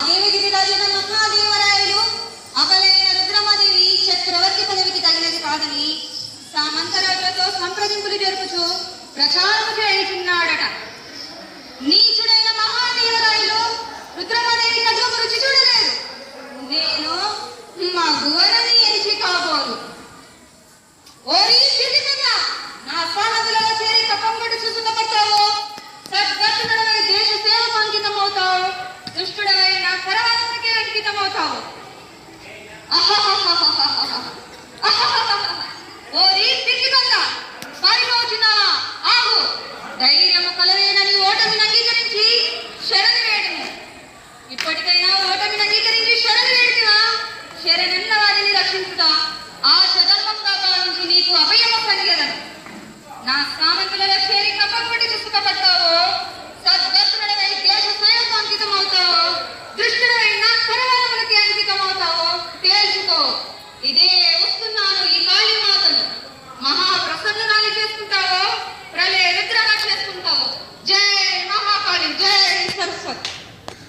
దేవగిరిరాజున మహాదేవరాయలు అకలైన రుద్రమదేవి చక్రవర్తి పదవికి తగినది కాదని సామంతరాజులతో సంప్రదింపులు జరుపుచు ప్రచారము చేయుచున్నాడట. నీచుడైన మహాదేవరాయలు రుద్రమదేవి కథకు రుచి చూడలేదు. నేను మగువరని ఎరిచి కాబోలు. ఓరి చిటికన్నా నా సానదులలో చేరి కప్పంగట్టు చూసుకపడతావు. సద్గతుడవై దేశ సేవకు అంకితమవుతావు. దుష్టుడవై నా పరవాసనకే అంకితమవుతావు. ఓరి పిచ్చికొండ పారిపోచున్నావా? ఆగు. ధైర్యము కలవేనని ఓటమిని అంగీకరించి శరణు వేడుము. ఇప్పటికైనా ఓటమిని అంగీకరించి శరణు వేడివా? శరణన్న వారిని రక్షించుతా ఆ సదర్మంగా భావించి నీకు అభయము కలిగదను. నా సామంతులలో చేరి కప్పంగొట్టి చూసుకపడతావో, సద్గతుడవై దేశ సేవకు అంకితమవుతావో, దృష్టుడవై నా కరవాలములకి అంకితమవుతావో తేల్చుకో. ఇదే వస్తున్నా